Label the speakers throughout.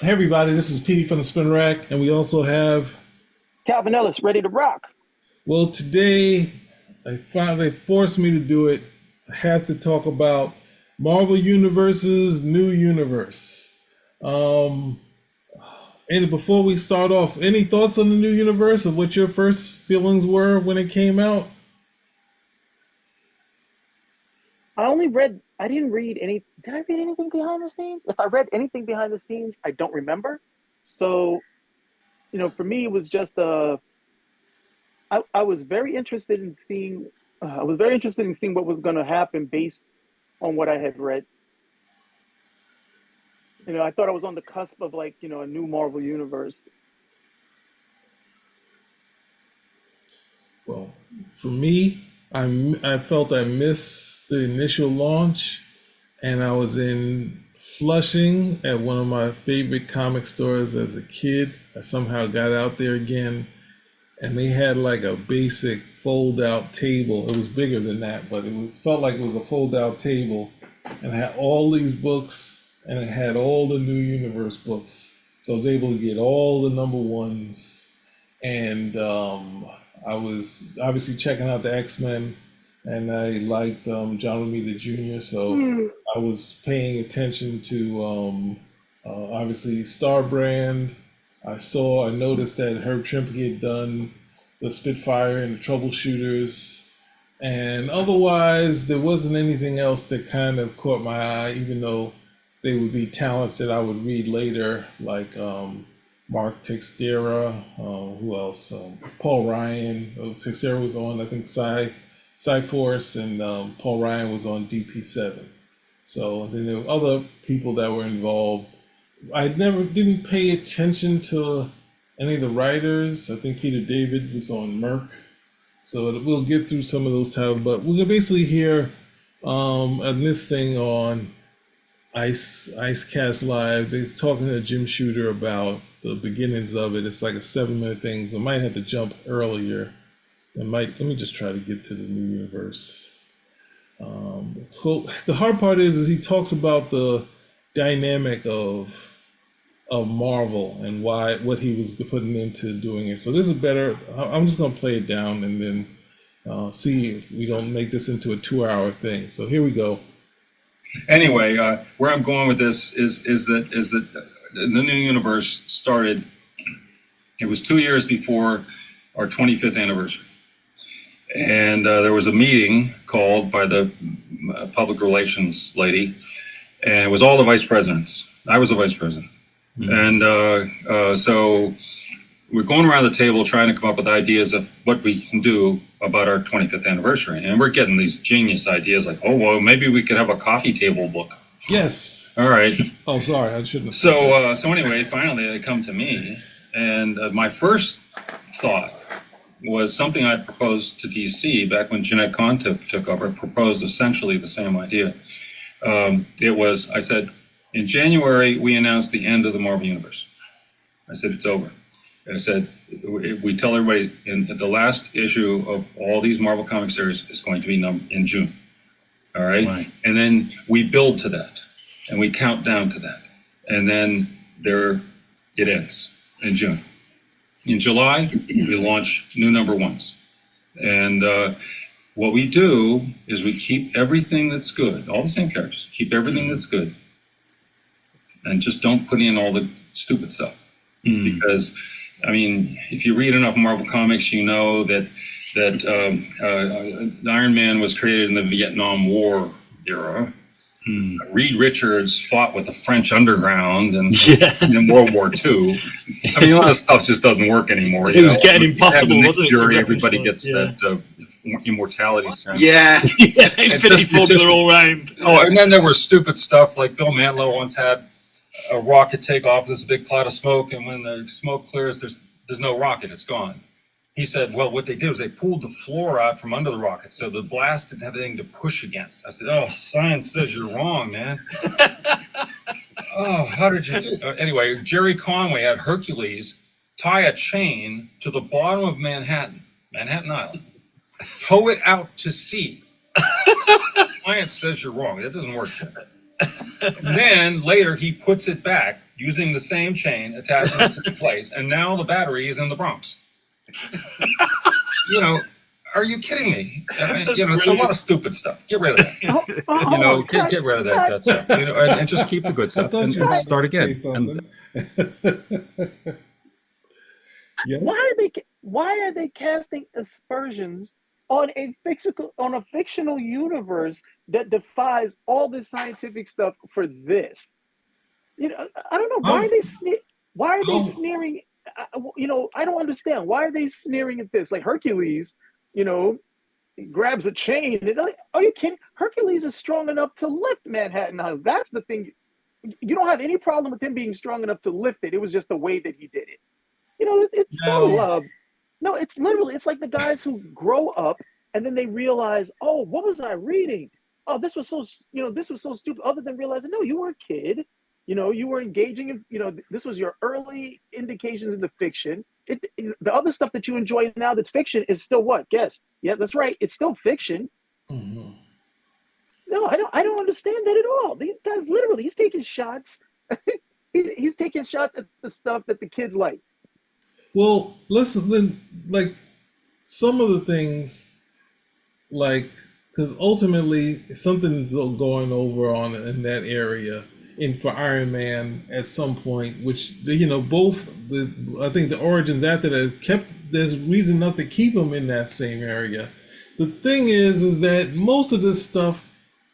Speaker 1: Hey everybody, this is Petey from the Spin Rack, and we also have.
Speaker 2: Calvin Ellis, ready to rock.
Speaker 1: Well, today I finally forced me to do it. I have to talk about Marvel Universe's new universe. Um, and before we start off, any thoughts on the new universe of what your first feelings were when it came out?
Speaker 2: I didn't read any, did I read anything behind the scenes? If I read anything behind the scenes, I don't remember. So, for me, it was just, I was very interested in seeing, what was going to happen based on what I had read. I thought I was on the cusp of like, a new Marvel universe.
Speaker 1: Well, for me, I felt I missed the initial launch, and I was in Flushing at one of my favorite comic stores as a kid. I somehow got out there again, and they had like a basic fold-out table. It was bigger than that, but it was felt like it was a fold-out table, and it had all these books, and it had all the New Universe books. So I was able to get all the number ones, and I was obviously checking out the X-Men, and I liked John Romita Jr. So
Speaker 2: Hmm.
Speaker 1: I was paying attention to obviously Starbrand. I noticed that Herb Trimpe had done the Spitfire and the Troubleshooters, and otherwise there wasn't anything else that kind of caught my eye, even though they would be talents that I would read later, like Mark Texeira. Who else? Paul Ryan. Texeira was on, I think, Cyforce, and Paul Ryan was on DP7. So then there were other people that were involved. I never didn't pay attention to any of the writers. I think Peter David was on Merc. So we'll get through some of those titles, but we're gonna basically hear on this thing on Icecast Live. They're talking to Jim Shooter about the beginnings of it. It's like a 7 minute thing. So I might have to jump earlier. Let me just try to get to the new universe. The hard part is he talks about the dynamic of Marvel and why what he was putting into doing it. So this is better. I'm just gonna play it down and then see if we don't make this into a 2 hour thing. So here we go.
Speaker 3: Anyway, where I'm going with this is that the new universe started. It was 2 years before our 25th anniversary, and there was a meeting called by the public relations lady, and it was all the vice presidents. I was a vice president, and so we're going around the table trying to come up with ideas of what we can do about our 25th anniversary. And we're getting these genius ideas like, oh, well, maybe we could have a coffee table book.
Speaker 1: Yes.
Speaker 3: All right.
Speaker 1: Oh, sorry, I shouldn't have said
Speaker 3: So,
Speaker 1: that.
Speaker 3: so anyway, finally they come to me. And my first thought was something I'd proposed to DC back when Jeanette Kahn took over, proposed essentially the same idea. I said, in January, we announced the end of the Marvel Universe. I said, it's over. I said, we tell everybody in the last issue of all these Marvel comic series is going to be in June. All right. And then we build to that and we count down to that. And then it ends in June. In July, we launch new number ones. And what we do is we keep everything that's good, all the same characters, keep everything that's good, and just don't put in all the stupid stuff. Because I mean, if you read enough Marvel comics, you know that Iron Man was created in the Vietnam War era. Reed Richards fought with the French underground and in World War II. I mean, a lot of stuff just doesn't work anymore.
Speaker 4: It was getting impossible, wasn't it?
Speaker 3: Fury, everybody gets that immortality sense.
Speaker 4: Yeah, Infinity Formula all round.
Speaker 3: Oh, and then there was stupid stuff like Bill Mantlo once had a rocket take off. There's a big cloud of smoke, and when the smoke clears, there's no rocket. It's gone. He said, well, what they did was they pulled the floor out from under the rocket, so the blast didn't have anything to push against. I said, oh, science says you're wrong, man. Oh, how did you do it? Anyway, Jerry Conway had Hercules tie a chain to the bottom of Manhattan Island, tow it out to sea. Science says you're wrong. That doesn't work, Jack. Then later he puts it back using the same chain, attaching it to the place, and now the battery is in the Bronx. You know, are you kidding me? You know, it's a lot of stupid stuff. Get rid of that. You know, get rid of that stuff. You know, and just keep the good
Speaker 1: I
Speaker 3: stuff
Speaker 1: thought
Speaker 3: and
Speaker 1: you might
Speaker 3: start again.
Speaker 1: say
Speaker 3: And
Speaker 1: something. Yes.
Speaker 2: Why are they casting aspersions on a fictional universe that defies all this scientific stuff for this? You know, I don't know why
Speaker 1: Um,
Speaker 2: are they why are they
Speaker 1: um,
Speaker 2: sneering? You know, I don't understand. Why are they sneering at this? Like Hercules, you know, grabs a chain. Like, are you kidding? Hercules is strong enough to lift Manhattan Island. That's the thing. You don't have any problem with him being strong enough to lift it. It was just the way that he did it. You know, it's
Speaker 3: No.
Speaker 2: so no, it's literally, it's like the guys who grow up and then they realize, oh, what was I reading? Oh, this was so, you know, this was so stupid. Other than realizing, no, you were a kid. You know, you were engaging in, you know, this was your early indications into fiction. The other stuff that you enjoy now that's fiction is still what? Guess. Yeah, that's right. It's still fiction.
Speaker 1: mhm.
Speaker 2: No, I don't understand that at all. The guy's literally, he's taking shots. He's taking shots at the stuff that the kids like.
Speaker 1: Well, listen, then, like some of the things, like, because ultimately something's going over on in that area in for Iron Man at some point, which you know both the I think the origins after that kept there's reason enough to keep them in that same area. The thing is that most of this stuff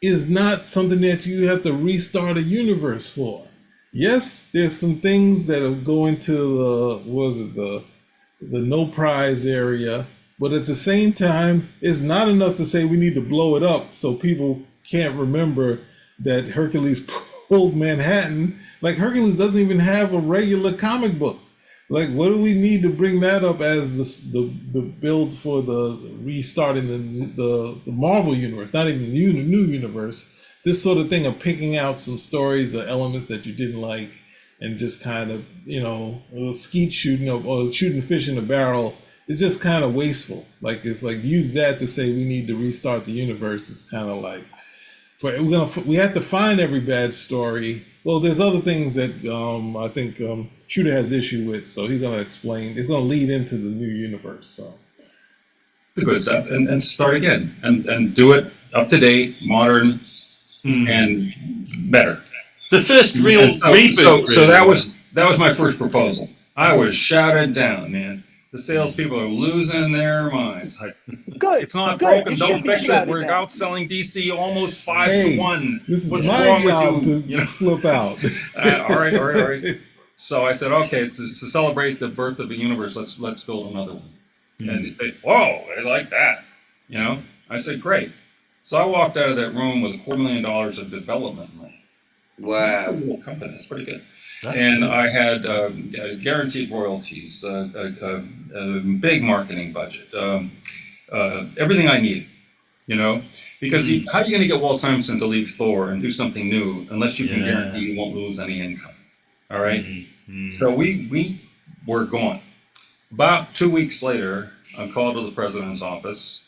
Speaker 1: is not something that you have to restart a universe for. Yes, there's some things that'll go into the the no prize area, but at the same time, it's not enough to say we need to blow it up so people can't remember that Hercules pulled Manhattan. Like Hercules doesn't even have a regular comic book. Like, what do we need to bring that up as the build for the restarting the Marvel universe, not even the new universe? This sort of thing of picking out some stories or elements that you didn't like and just kind of, you know, skeet shooting or shooting fish in a barrel is just kind of wasteful. Like, it's like use that to say we need to restart the universe. It's kind of like we have to find every bad story. Well, there's other things that I think Shooter has issue with, so he's gonna explain. It's gonna lead into the new universe. So
Speaker 3: the good stuff and start again and do it up to date, modern, and better.
Speaker 4: The first real
Speaker 3: And so,
Speaker 4: reboot.
Speaker 3: so that was my first proposal. I was shouted down, man. The salespeople are losing their minds. Like,
Speaker 2: Good.
Speaker 3: it's not
Speaker 2: good.
Speaker 3: broken.
Speaker 2: It
Speaker 3: Don't
Speaker 2: should be
Speaker 3: fix it.
Speaker 2: shouted
Speaker 3: We're
Speaker 2: down.
Speaker 3: outselling DC almost 5
Speaker 1: hey,
Speaker 3: to 1.
Speaker 1: this is
Speaker 3: What's
Speaker 1: my
Speaker 3: wrong
Speaker 1: job
Speaker 3: with
Speaker 1: to
Speaker 3: you? You know?
Speaker 1: flip out.
Speaker 3: All right. So I said, okay, it's to celebrate the birth of the universe. Let's build another one. And they, whoa, they like that. You know, I said, great. So I walked out of that room with $250,000 of development money.
Speaker 5: Wow.
Speaker 3: It's a pretty little company. It's pretty good.
Speaker 4: That's
Speaker 3: And
Speaker 4: cool.
Speaker 3: I had guaranteed royalties, a big marketing budget, everything I needed. You know, because how are you going to get Walt Simonson to leave Thor and do something new unless you can guarantee you won't lose any income? All right. So we were gone. About 2 weeks later, I'm called to the president's office,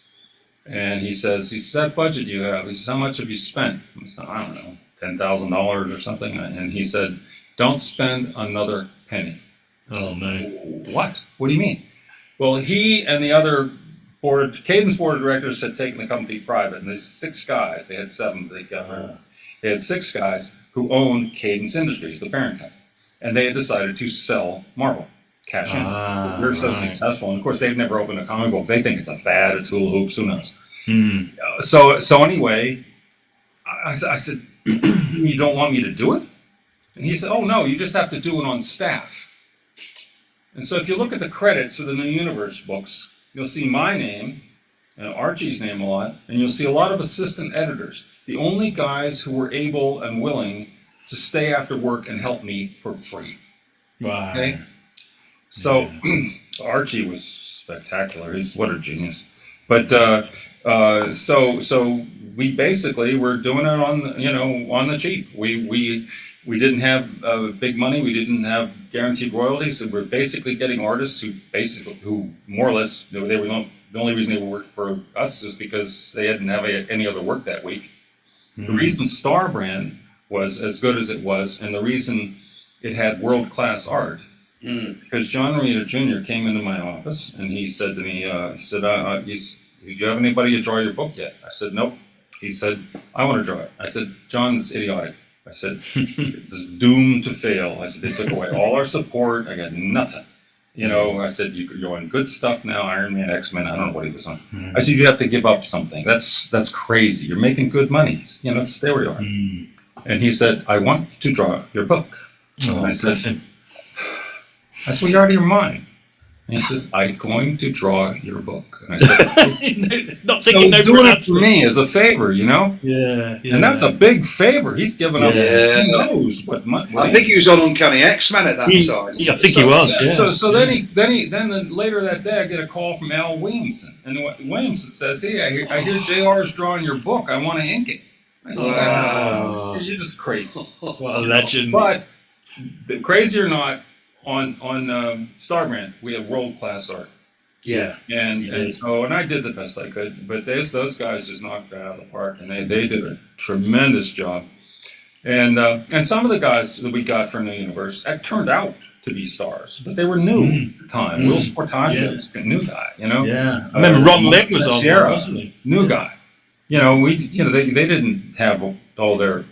Speaker 3: and he says, that budget you have. He says, how much have you spent? I said, I don't know, $10,000 or something. And he said, don't spend another penny.
Speaker 4: Oh, no.
Speaker 3: What? What do you mean? Well, he and the other Cadence board of directors had taken the company private, and there's 6 guys. They had 7, they got rid of them. They had 6 guys who owned Cadence Industries, the parent company, and they had decided to sell Marvel, cash in. We're so successful, and of course they've never opened a comic book. They think it's a fad, it's hula hoops, who knows? So anyway, I said, you don't want me to do it? And he said, oh no, you just have to do it on staff. And so if you look at the credits for the New Universe books, you'll see my name and Archie's name a lot, and you'll see a lot of assistant editors. The only guys who were able and willing to stay after work and help me for free.
Speaker 4: Wow.
Speaker 3: Okay? So Archie was spectacular. What a genius. But so we basically were doing it on the cheap. We didn't have big money. We didn't have guaranteed royalties. So we're basically getting artists who more or less they were the only reason they worked for us is because they didn't have any other work that week. The reason Star Brand was as good as it was, and the reason it had world-class art, because John Romita Jr. came into my office and he said to me, "Do you have anybody to draw your book yet?" I said, "Nope." He said, "I want to draw it." I said, "John, it's idiotic." I said, "It's doomed to fail." I said, "They took away all our support. I got nothing." You know, I said, "You're on good stuff now, Iron Man, X-Men." I don't know what he was on. I said, "You have to give up something. That's crazy. You're making good money. You know, stay where you are." And he said, "I want to draw your book." And I said, "Well, you're out of your mind." And he said, "I'm going to draw your book." And I said,
Speaker 4: Not
Speaker 3: "So
Speaker 4: taking no
Speaker 3: he's
Speaker 4: for
Speaker 3: doing
Speaker 4: an
Speaker 3: it
Speaker 4: answer.
Speaker 3: for me as a favor, you know?"
Speaker 4: Yeah.
Speaker 3: And that's a big favor. He's given up.
Speaker 5: Yeah.
Speaker 3: Who knows what money?
Speaker 5: I think he was on Uncanny X-Men at that time.
Speaker 4: Yeah, I think he was. Yeah.
Speaker 3: So then later that day, I get a call from Al Williamson, and Williamson says, "Hey, I hear JR's drawing your book. I want to ink it." I said,
Speaker 5: Wow.
Speaker 3: "You're just crazy."
Speaker 4: What a legend.
Speaker 3: But crazy or not, on Starbrand, we have world-class art.
Speaker 5: Yeah.
Speaker 3: And I did the best I could, but those guys just knocked it out of the park, and they did a tremendous job. And some of the guys that we got from the universe turned out to be stars, but they were new at the time. Will Sportaggio was a new guy, you know.
Speaker 4: Yeah. I remember Ron Lim was on
Speaker 3: Sierra,
Speaker 4: one, wasn't he?
Speaker 3: new guy. You know, they didn't have all their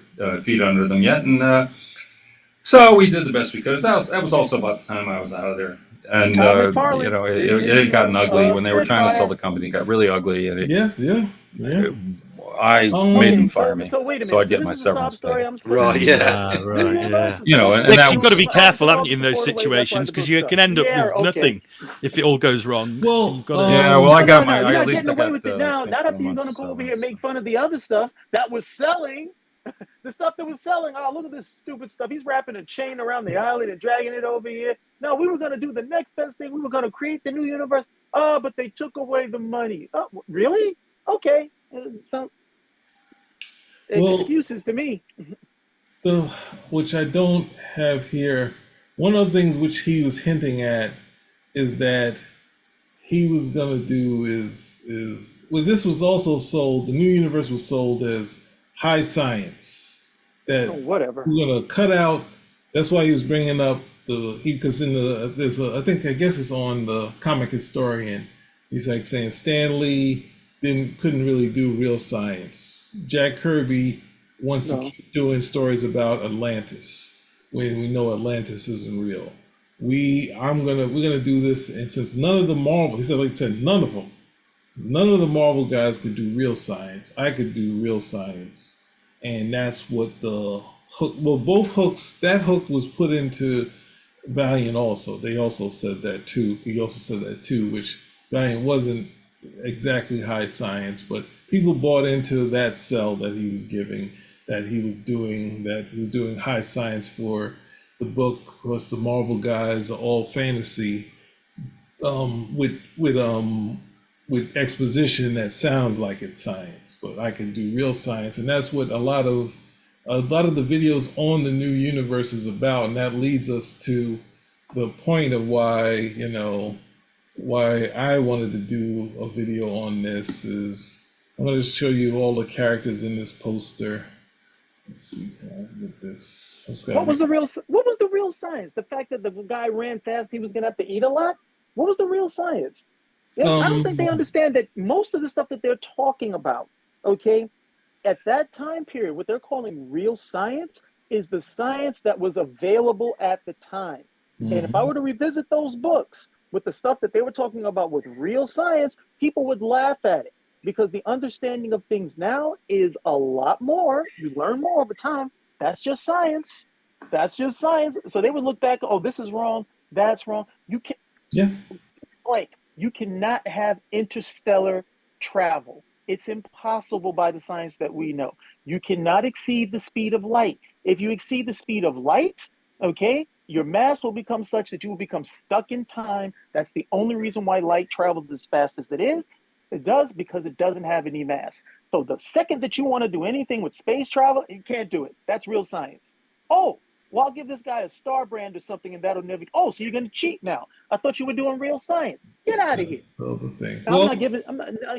Speaker 3: feet under them yet, and so we did the best we could. That was also about the time I was out of there. And you know, it had gotten ugly when they were trying to sell the company. It got really ugly, and I made them fire me.
Speaker 2: So wait a minute.
Speaker 3: So I'd get
Speaker 2: this
Speaker 3: my
Speaker 2: is a sob
Speaker 3: severance
Speaker 2: story.
Speaker 3: pay.
Speaker 2: I'm supposed to
Speaker 5: Right,
Speaker 2: do.
Speaker 5: yeah.
Speaker 4: Right, yeah.
Speaker 3: You know, and
Speaker 4: Like,
Speaker 3: that
Speaker 4: you've got to be
Speaker 2: was-
Speaker 4: careful,
Speaker 2: I
Speaker 4: haven't you, in those
Speaker 2: support the way that's
Speaker 4: situations,
Speaker 2: why
Speaker 4: because
Speaker 2: the
Speaker 4: you
Speaker 2: book
Speaker 4: can end up
Speaker 2: stuff.
Speaker 4: with
Speaker 2: Yeah,
Speaker 4: nothing if it all goes wrong.
Speaker 1: Well,
Speaker 4: So you've got to,
Speaker 3: yeah, well, I got my.
Speaker 2: You're
Speaker 3: at
Speaker 2: not
Speaker 3: least
Speaker 2: getting
Speaker 3: I
Speaker 2: away
Speaker 3: got
Speaker 2: with it now. Not after you're going to come over here and make fun of the other stuff that was selling. The stuff that was selling. Oh, look at this stupid stuff. He's wrapping a chain around the island and dragging it over here. No, we were going to do the next best thing. We were going to create the new universe. Oh, but they took away the money. Oh, really? Okay. So excuses to me.
Speaker 1: Which I don't have here. One of the things which he was hinting at is that he was gonna do is well, this was also sold. The new universe was sold as high science. That
Speaker 2: Whatever.
Speaker 1: we're gonna cut out. That's why he was bringing up because in the I guess it's on the Comic Historian. He's like saying Stan Lee couldn't really do real science. Jack Kirby wants to keep doing stories about Atlantis when we know Atlantis isn't real. We're gonna do this, and since none of the Marvel, he said, like I said, none of the Marvel guys could do real science. I could do real science, and that's what the hook. Well, both hooks. That hook was put into Valiant also. They also said that too. He also said that too, which Valiant wasn't exactly high science, but people bought into that sell that he was giving, that he was doing high science for the book, plus the Marvel guys are all fantasy, with exposition that sounds like it's science, but I can do real science, and that's what a lot of the videos on the new universe is about, and that leads us to the point of why I wanted to do a video on this. Is I'm going to show you all the characters in this poster. Let's see, can I get this?
Speaker 2: What was the real science? The fact that the guy ran fast, he was going to have to eat a lot? What was the real science? Yeah, I don't think they understand that most of the stuff that they're talking about, okay, at that time period, what they're calling real science is the science that was available at the time. And if I were to revisit those books with the stuff that they were talking about with real science, people would laugh at it, because the understanding of things now is a lot more. You learn more over time. That's just science. That's just science. So they would look back, oh, this is wrong, that's wrong. You cannot have interstellar travel. It's impossible by the science that we know. You cannot exceed the speed of light. If you exceed the speed of light, okay, your mass will become such that you will become stuck in time. That's the only reason why light travels as fast as it is. It does because it doesn't have any mass. So the second that you want to do anything with space travel, you can't do it. That's real science. Oh, well, I'll give this guy a star brand or something, and that'll never. Oh, so you're going to cheat now? I thought you were doing real science. Get out of here.
Speaker 1: The thing.
Speaker 2: I'm not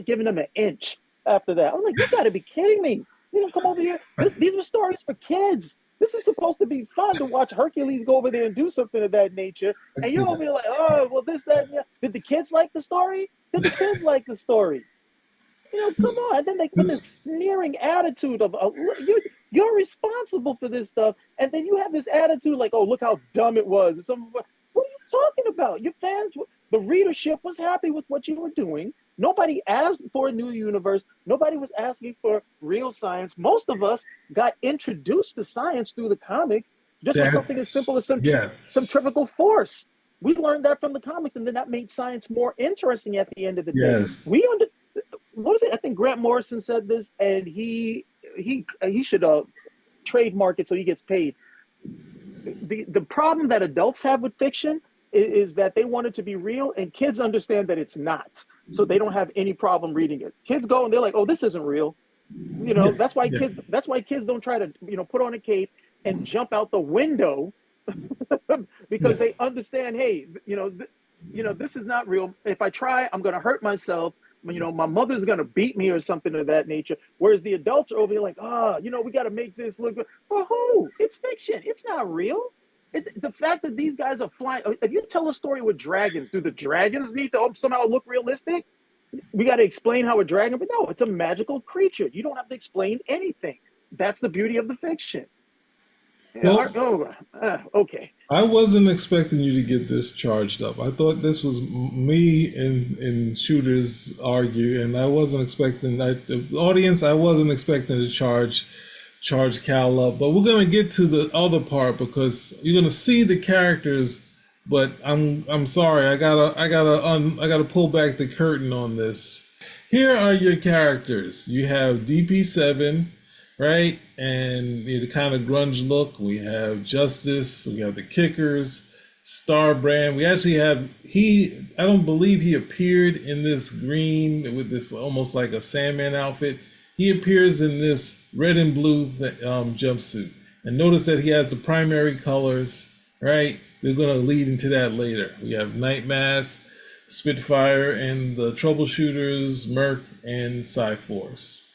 Speaker 2: giving them an inch after that. I'm like, you got to be kidding me. You don't come over here. These were stories for kids. This is supposed to be fun to watch Hercules go over there and do something of that nature. And you're over here like, oh, well, this, that, and that. Did the kids like the story? Did the kids like the story? Come on. And then they put this sneering attitude of, you're responsible for this stuff. And then you have this attitude like, oh, look how dumb it was. What are you talking about? Your fans, the readership was happy with what you were doing. Nobody asked for a new universe. Nobody was asking for real science. Most of us got introduced to science through the comics, just with something as simple as centrifugal force. We learned that from the comics, and then that made science more interesting at the end of the day. What was it? I think Grant Morrison said this, and he should trademark it so he gets paid. The problem that adults have with fiction is that they want it to be real, and kids understand that it's not, so they don't have any problem reading it. Kids go and they're like, "Oh, this isn't real," That's why kids don't try to put on a cape and jump out the window because they understand, hey, this is not real. If I try, I'm going to hurt myself. My mother's going to beat me or something of that nature. Whereas the adults are over here like, we got to make this look good. For who? It's fiction. It's not real. The fact that these guys are flying, if you tell a story with dragons, do the dragons need to somehow look realistic? We got to explain how a dragon, but no, it's a magical creature. You don't have to explain anything. That's the beauty of the fiction.
Speaker 1: Well,
Speaker 2: okay.
Speaker 1: I wasn't expecting you to get this charged up. I thought this was me and shooters argue, and I wasn't expecting the audience. I wasn't expecting to charge Cal up, but we're gonna get to the other part because you're gonna see the characters. But I'm sorry, I gotta pull back the curtain on this. Here are your characters. You have DP7, right? And the kind of grunge look. We have Justice. We have the Kickers, Starbrand. We actually have I don't believe he appeared in this green with this almost like a Sandman outfit. He appears in this red and blue jumpsuit. And notice that he has the primary colors, right? We're going to lead into that later. We have Nightmask, Spitfire, and the Troubleshooters, Merc, and Cyforce.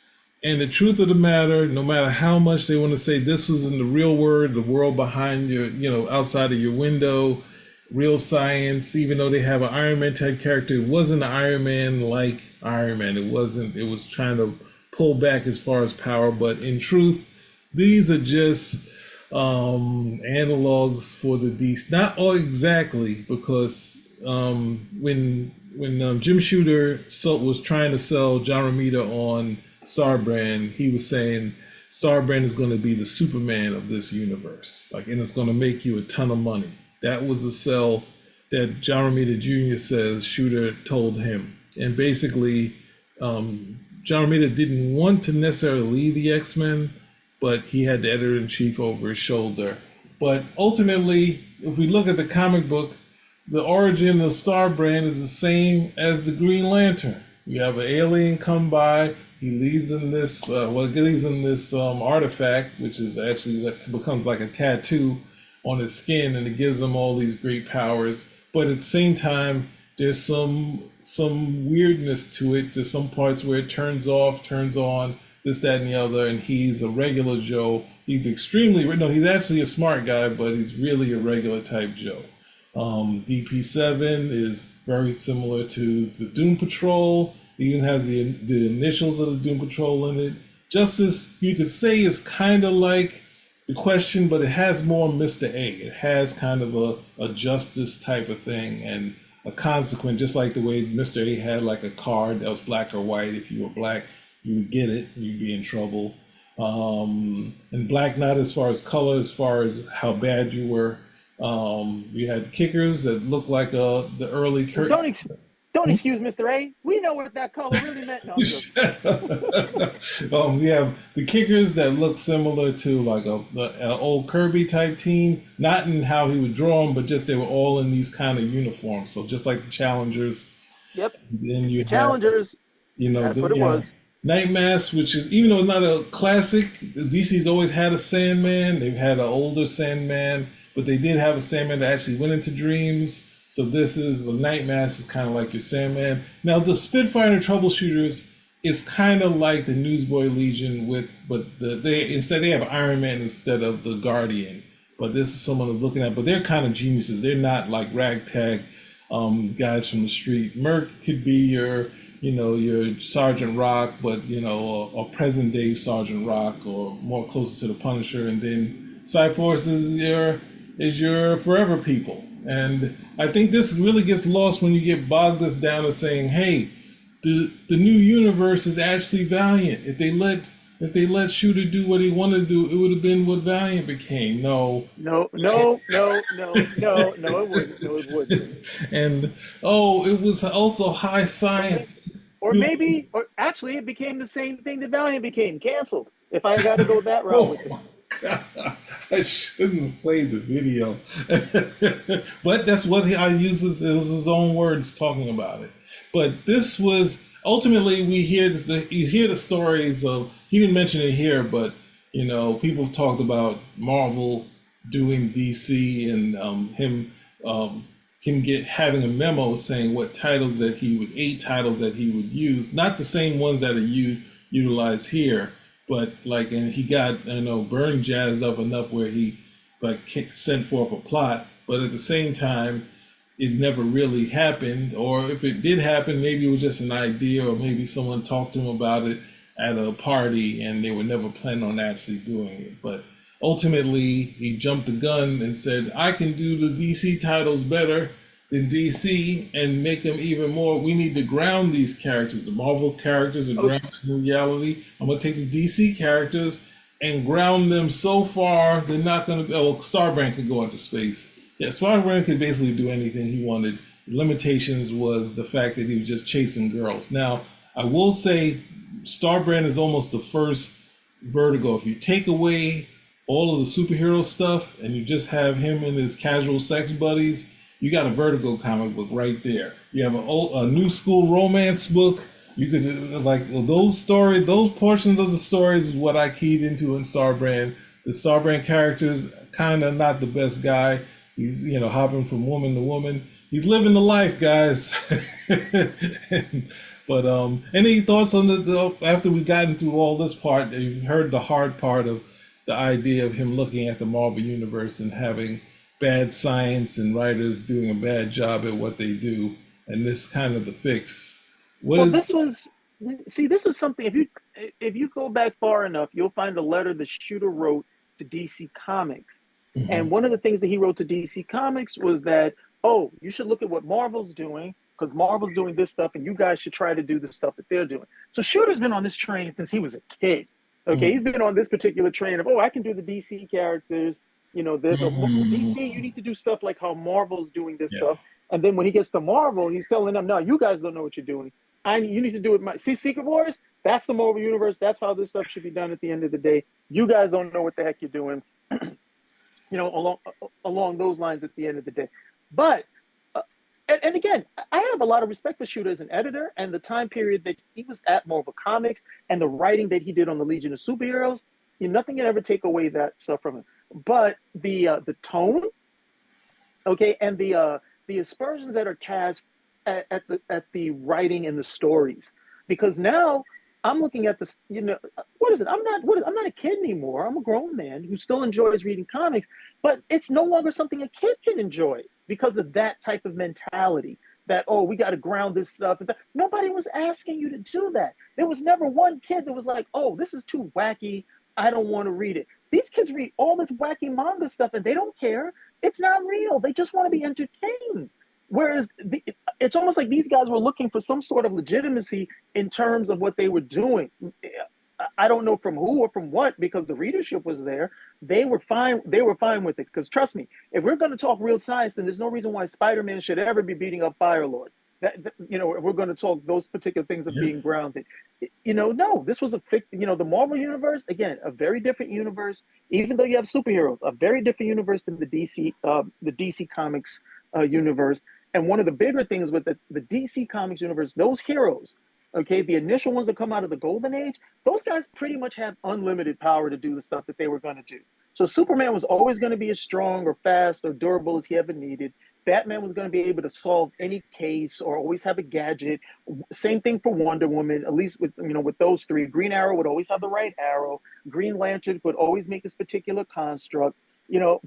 Speaker 1: And the truth of the matter, no matter how much they want to say this was in the real world, the world behind your, outside of your window, real science, even though they have an Iron Man type character, it wasn't Iron Man like Iron Man. It was trying to pull back as far as power. But in truth, these are just analogs for the DC. Not all exactly, because when Jim Shooter was trying to sell John Romita on Starbrand, he was saying Starbrand is going to be the Superman of this universe, and it's going to make you a ton of money. That was the sell that John Romita Jr. says Shooter told him. And basically, John Romita didn't want to necessarily lead the X-Men, but he had the editor-in-chief over his shoulder. But ultimately, if we look at the comic book, the origin of Starbrand is the same as the Green Lantern. You have an alien come by. He leads in this, artifact, which is actually becomes like a tattoo on his skin, and it gives him all these great powers. But at the same time, there's some weirdness to it. There's some parts where it turns off, turns on, this, that, and the other, and he's a regular Joe. He's he's actually a smart guy, but he's really a regular type Joe. DP7 is very similar to the Doom Patrol. It even has the initials of the Doom Patrol in it. Justice, you could say, is kind of like the Question, but it has more Mr. A. It has kind of a justice type of thing and a consequence, just like the way Mr. A had like a card that was black or white. If you were black, you would get it, you'd be in trouble. And black, not as far as color, as far as how bad you were. You had Kickers that looked like the early curtain.
Speaker 2: Don't excuse Mr. A. We know what that color really meant. No,
Speaker 1: We have the Kickers that look similar to like an old Kirby type team, not in how he would draw them, but just they were all in these kind of uniforms. So just like the Challengers.
Speaker 2: Yep.
Speaker 1: Then you
Speaker 2: Challengers.
Speaker 1: That's
Speaker 2: what it was.
Speaker 1: Nightmask, which is, even though it's not a classic, DC's always had a Sandman. They've had an older Sandman, but they did have a Sandman that actually went into dreams. So this is the Nightmask is kind of like your Sandman. Now the Spitfire and Troubleshooters it's kind of like the Newsboy Legion but they have Iron Man instead of the Guardian. But this is someone I'm looking at. But they're kind of geniuses. They're not like ragtag guys from the street. Merc could be your Sergeant Rock, but a present day Sergeant Rock, or more closer to the Punisher. And then Cyforce is your forever people. And I think this really gets lost when you get bogged us down to saying, hey, the new universe is actually Valiant. If they let Shooter do what he wanted to do, it would have been what Valiant became. No.
Speaker 2: No, it wouldn't. No, it wouldn't.
Speaker 1: And it was also high science.
Speaker 2: Or actually, it became the same thing that Valiant became, canceled. If I got to go that route with it.
Speaker 1: God, I shouldn't have played the video. But that's what I uses. It was his own words talking about it. But this was ultimately you hear the stories of, he didn't mention it here, but people talked about Marvel doing DC and him having a memo saying what titles that 8 titles that he would use, not the same ones that are utilized here, but and he got Byrne jazzed up enough where he sent forth a plot, but at the same time it never really happened, or if it did happen, maybe it was just an idea, or maybe someone talked to him about it at a party and they were never planning on actually doing it. But ultimately he jumped the gun and said, I can do the DC titles better than DC and make them even more. We need to ground these characters. The Marvel characters are grounded in reality. I'm going to take the DC characters and ground them so far they're not going to. Starbrand could go into space. Yeah, Starbrand could basically do anything he wanted. Limitations was the fact that he was just chasing girls. Now, I will say Starbrand is almost the first Vertigo. If you take away all of the superhero stuff and you just have him and his casual sex buddies, you got a Vertigo comic book right there. You have a new school romance book. You could those portions of the stories is what I keyed into in Starbrand. The Starbrand character's kind of not the best guy. He's hopping from woman to woman. He's living the life, guys. But any thoughts on the after we got into all this part? You've heard the hard part of the idea of him looking at the Marvel Universe and having bad science and writers doing a bad job at what they do, and this kind of the fix.
Speaker 2: This was something. If you go back far enough, you'll find a letter the Shooter wrote to DC Comics. Mm-hmm. And one of the things that he wrote to DC Comics was that, you should look at what Marvel's doing, because Marvel's doing this stuff, and you guys should try to do the stuff that they're doing. So Shooter's been on this train since he was a kid. Okay, He's been on this particular train of, I can do the DC characters, this. Or DC, you need to do stuff like how Marvel's doing this stuff. And then when he gets to Marvel, he's telling them, no, you guys don't know what you're doing. You need to do it. See, Secret Wars, that's the Marvel Universe. That's how this stuff should be done at the end of the day. You guys don't know what the heck you're doing. Along those lines at the end of the day. But, and again, I have a lot of respect for Shooter as an editor and the time period that he was at Marvel Comics and the writing that he did on the Legion of Superheroes. Nothing can ever take away that stuff from him. But the tone, and the aspersions that are cast at the writing and the stories, because now I'm looking at this. What is it? I'm not a kid anymore. I'm a grown man who still enjoys reading comics, but it's no longer something a kid can enjoy because of that type of mentality. That we got to ground this stuff. Nobody was asking you to do that. There was never one kid that was like, this is too wacky. I don't want to read it. These kids read all this wacky manga stuff and they don't care. It's not real. They just want to be entertained. Whereas it's almost like these guys were looking for some sort of legitimacy in terms of what they were doing. I don't know from who or from what, because the readership was there. They were fine. They were fine with it. Because trust me, if we're going to talk real science, then there's no reason why Spider-Man should ever be beating up Firelord. We're going to talk those particular things of being grounded. No, this was the Marvel Universe, again, a very different universe. Even though you have superheroes, a very different universe than the DC Comics universe. And one of the bigger things with the DC Comics universe, those heroes, the initial ones that come out of the Golden Age, those guys pretty much have unlimited power to do the stuff that they were going to do. So Superman was always going to be as strong or fast or durable as he ever needed. Batman was going to be able to solve any case or always have a gadget. Same thing for Wonder Woman, at least with with those three. Green Arrow would always have the right arrow. Green Lantern would always make this particular construct.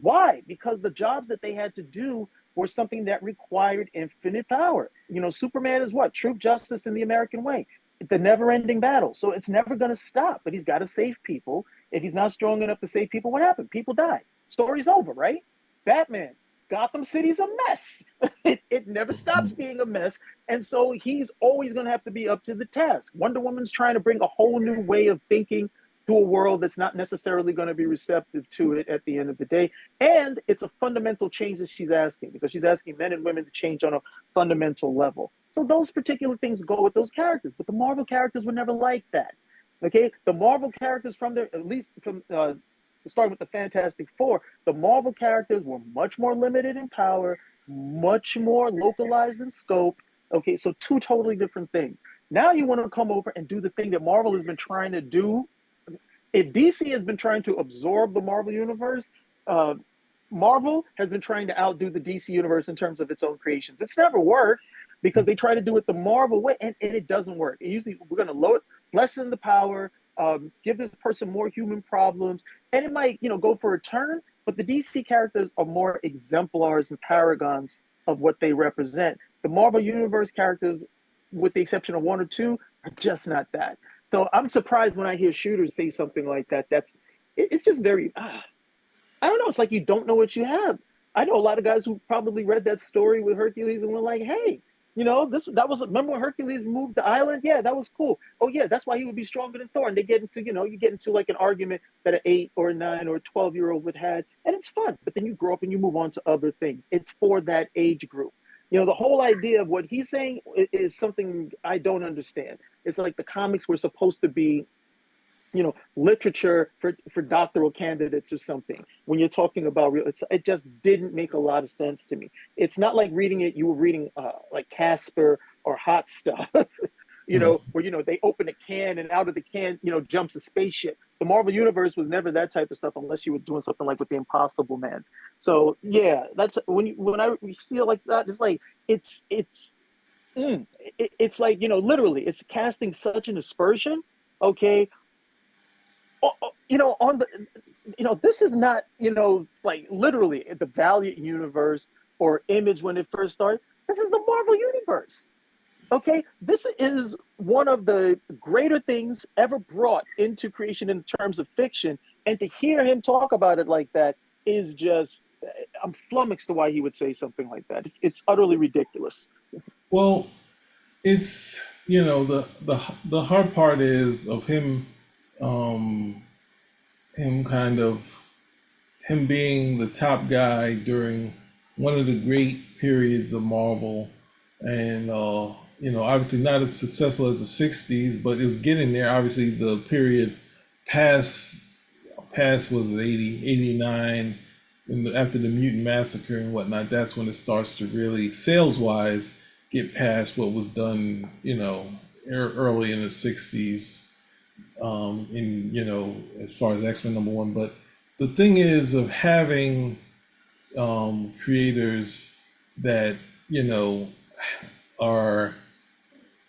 Speaker 2: Why? Because the jobs that they had to do were something that required infinite power. Superman is what? Truth, justice, and the American way. The never-ending battle. So it's never going to stop, but he's got to save people. If he's not strong enough to save people, what happened? People die. Story's over, right? Batman, Gotham City's a mess. It never stops being a mess. And so he's always going to have to be up to the task. Wonder Woman's trying to bring a whole new way of thinking to a world that's not necessarily going to be receptive to it at the end of the day. And it's a fundamental change that she's asking, because she's asking men and women to change on a fundamental level. So those particular things go with those characters, but the Marvel characters were never like that. Okay, the Marvel characters from their, at least from starting with the Fantastic Four, the Marvel characters were much more limited in power, much more localized in scope. Okay, so two totally different things. Now you want to come over and do the thing that Marvel has been trying to do. If DC has been trying to absorb the Marvel universe, Marvel has been trying to outdo the DC universe in terms of its own creations. It's never worked because they try to do it the Marvel way, and it doesn't work. Usually we're going to lessen the power, give this person more human problems, and it might, go for a turn, but the DC characters are more exemplars and paragons of what they represent. The Marvel Universe characters, with the exception of one or two, are just not that. So I'm surprised when I hear shooters say something like that. It's just very, I don't know. It's like you don't know what you have. I know a lot of guys who probably read that story with Hercules and were like, hey, remember when Hercules moved the island? Yeah, that was cool. Oh yeah, that's why he would be stronger than Thor. And they get into, you get into like an argument that an 8 or a 9 or a 12-year-old would have, and it's fun. But then you grow up and you move on to other things. It's for that age group. The whole idea of what he's saying is something I don't understand. It's like the comics were supposed to be, literature for doctoral candidates or something. When you're talking about it just didn't make a lot of sense to me. It's not like reading it. You were reading like Casper or Hot Stuff, where they open a can and out of the can, jumps a spaceship. The Marvel Universe was never that type of stuff unless you were doing something like with the Impossible Man. So yeah, that's when I feel like that, it's like it's like literally it's casting such an aspersion. Okay, on the this is not like literally the Valiant universe or Image when it first started. This is the Marvel Universe. Okay, this is one of the greater things ever brought into creation in terms of fiction, and to hear him talk about it like that is just, I'm flummoxed to why he would say something like that. It's utterly ridiculous.
Speaker 1: Well, it's the hard part is of him, him being the top guy during one of the great periods of Marvel, and obviously not as successful as the '60s, but it was getting there. Obviously, the period past was it 80, 89, after the Mutant Massacre and whatnot. That's when it starts to really, sales wise, get past what was done, early in the '60s, as far as X-Men #1. But the thing is of having creators that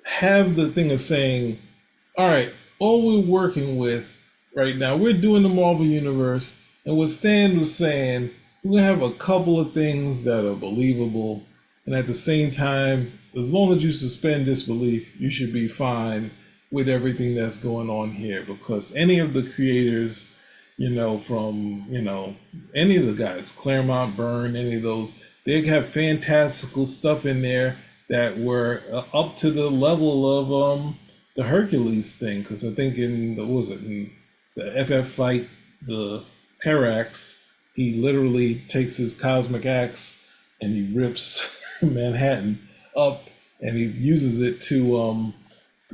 Speaker 1: have the thing of saying, all right, all we're working with right now, we're doing the Marvel Universe, and what Stan was saying, we're gonna have a couple of things that are believable, and at the same time, as long as you suspend disbelief, you should be fine with everything that's going on here, because any of the creators, from any of the guys, Claremont, Byrne, any of those, they have fantastical stuff in there that were up to the level of the Hercules thing. Because I think in the FF fight, the Terrax, he literally takes his cosmic axe and he rips Manhattan up, and he uses it to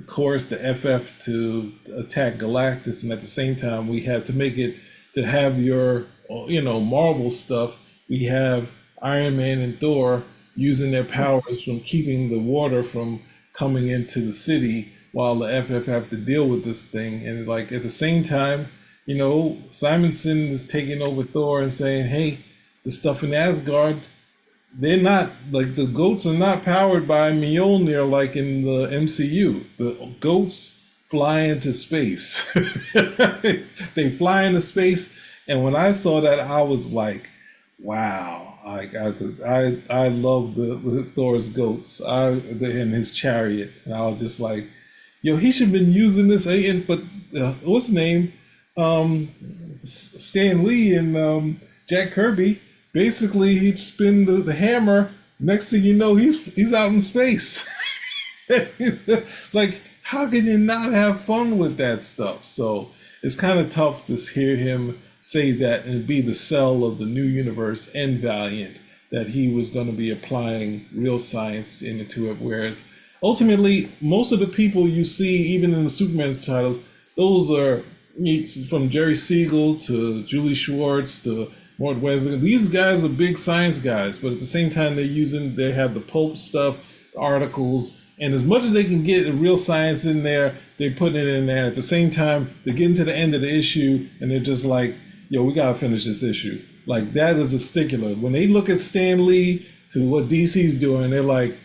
Speaker 1: coerce the FF to attack Galactus. And at the same time, we have to make it to have your Marvel stuff. We have Iron Man and Thor using their powers from keeping the water from coming into the city, while the FF have to deal with this thing. And like at the same time, you know, Simonson is taking over Thor and saying, hey, the stuff in Asgard, they're not, like, the goats are not powered by Mjolnir like in the MCU. The goats fly into space. They fly into space, and when I saw that, I was like, wow. Like I love the Thor's goats, and his chariot, and I was just like, yo, he should have been using this. But what's his name? Stan Lee and Jack Kirby. Basically, he'd spin the hammer. Next thing you know, he's out in space. Like, how can you not have fun with that stuff? So it's kind of tough to hear him say that and be the cell of the new universe and Valiant, that he was going to be applying real science into it. Whereas ultimately, most of the people you see, even in the Superman titles, those are from Jerry Siegel to Julie Schwartz to Mort Wesley. These guys are big science guys, but at the same time, they have the pulp stuff, articles, and as much as they can get real science in there, they put it in there. At the same time, they get into the end of the issue, and they're just like, yo, we gotta finish this issue. Like, that is a stickler. When they look at Stan Lee to what DC's doing, they're like,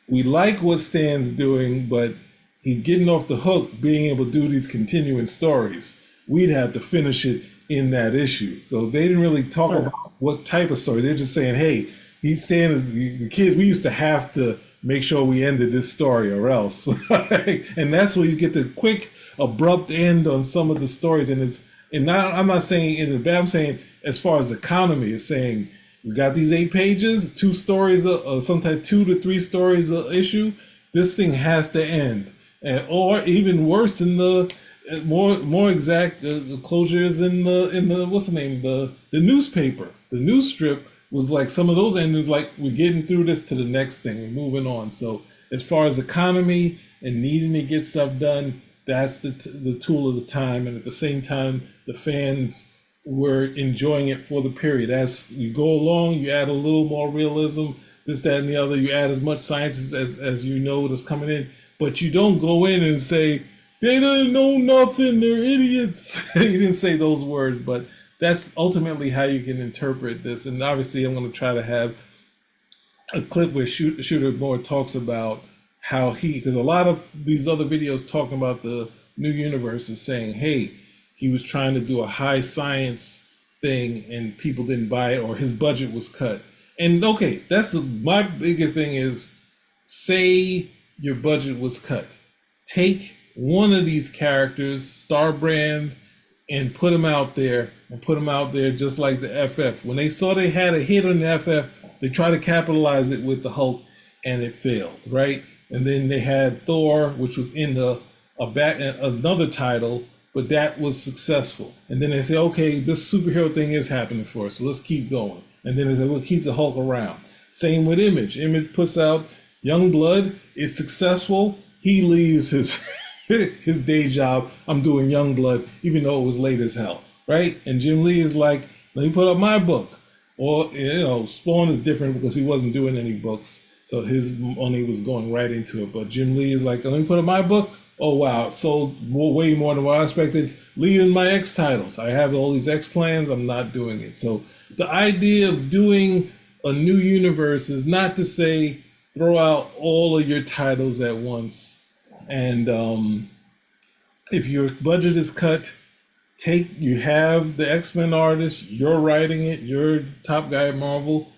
Speaker 1: we like what Stan's doing, but he's getting off the hook being able to do these continuing stories. We'd have to finish it in that issue. So they didn't really talk about what type of story. They're just saying, hey, he's Stan, the kid, we used to have to make sure we ended this story or else. And that's where you get the quick, abrupt end on some of the stories. I'm not saying in the bad, I'm saying as far as economy, it's saying we got these 8 pages, 2 stories, sometimes 2 to 3 stories a issue. This thing has to end, or even worse, in the more exact closures in the what's the name, the newspaper, the news strip was like some of those ended like we're getting through this to the next thing, we're moving on. So as far as economy and needing to get stuff done, that's the tool of the time, and at the same time, the fans were enjoying it for the period. As you go along, you add a little more realism, this, that, and the other. You add as much science as you know that's coming in, but you don't go in and say, they don't know nothing, they're idiots. You didn't say those words, but that's ultimately how you can interpret this. And obviously, I'm going to try to have a clip where Shooter more talks about how because a lot of these other videos talking about the new universe is saying, hey, he was trying to do a high science thing and people didn't buy it, or his budget was cut. And okay, my bigger thing is, say your budget was cut. Take one of these characters, Starbrand, and put them out there, just like the FF. When they saw they had a hit on the FF, they tried to capitalize it with the Hulk, and it failed, right? And then they had Thor, which was in another title, but that was successful. And then they say, okay, this superhero thing is happening for us, so let's keep going. And then they say, we'll keep the Hulk around. Same with Image. Image puts out Youngblood, it's successful. He leaves his his day job. I'm doing Youngblood, even though it was late as hell, right? And Jim Lee is like, let me put up my book. Or, Spawn is different because he wasn't doing any books, so his money was going right into it. But Jim Lee is like, let me put up my book. Oh, wow, sold way more than what I expected. Leaving my X titles. I have all these X plans. I'm not doing it. So the idea of doing a new universe is not to say throw out all of your titles at once. And if your budget is cut, you have the X-Men artist, you're writing it, you're top guy at Marvel,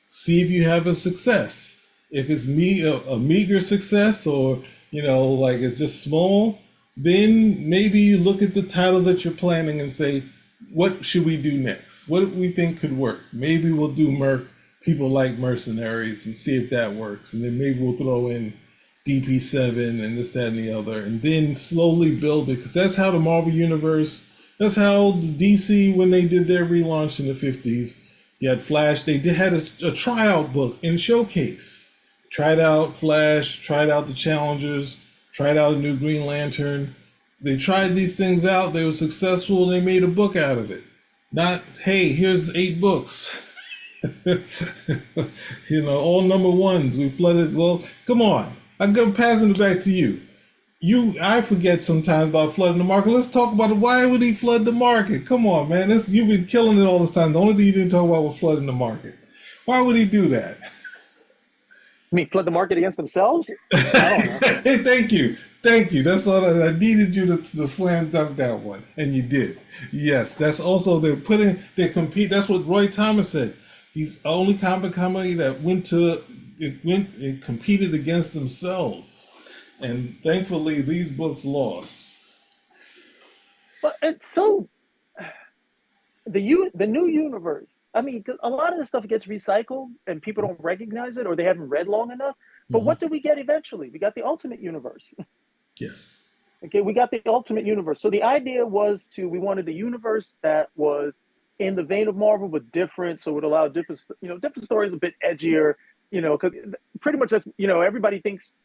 Speaker 1: see if you have a success. If it's a meager success, or like it's just small, then maybe you look at the titles that you're planning and say, what should we do next? What do we think could work? Maybe we'll do people like Mercenaries and see if that works. And then maybe we'll throw in DP7 and this, that, and the other, and then slowly build it. Because that's how the Marvel Universe, that's how the DC, when they did their relaunch in the 50s, you had Flash, they had a tryout book and showcase. Tried out Flash, tried out the Challengers, tried out a new Green Lantern. They tried these things out, they were successful, they made a book out of it. Not, hey, here's 8 books. All number ones, we flooded. Well, come on, I'm passing it back to you. I forget sometimes about flooding the market. Let's talk about it. Why would he flood the market? Come on, man. You've been killing it all this time. The only thing you didn't talk about was flooding the market. Why would he do that?
Speaker 2: I mean, flood the market against themselves? I don't know.
Speaker 1: Thank you. Thank you. That's all I needed you to slam dunk that one. And you did. Yes. That's also they compete. That's what Roy Thomas said. He's the only comic company that went and competed against themselves. And thankfully these books lost.
Speaker 2: But it's so the new universe. I mean, a lot of the stuff gets recycled and people don't recognize it or they haven't read long enough. But what did we get eventually? We got the Ultimate Universe.
Speaker 1: Yes.
Speaker 2: Okay, we got the Ultimate Universe. So the idea was we wanted a universe that was in the vein of Marvel but different, so it would allow different stories, a bit edgier, because pretty much that's, everybody thinks,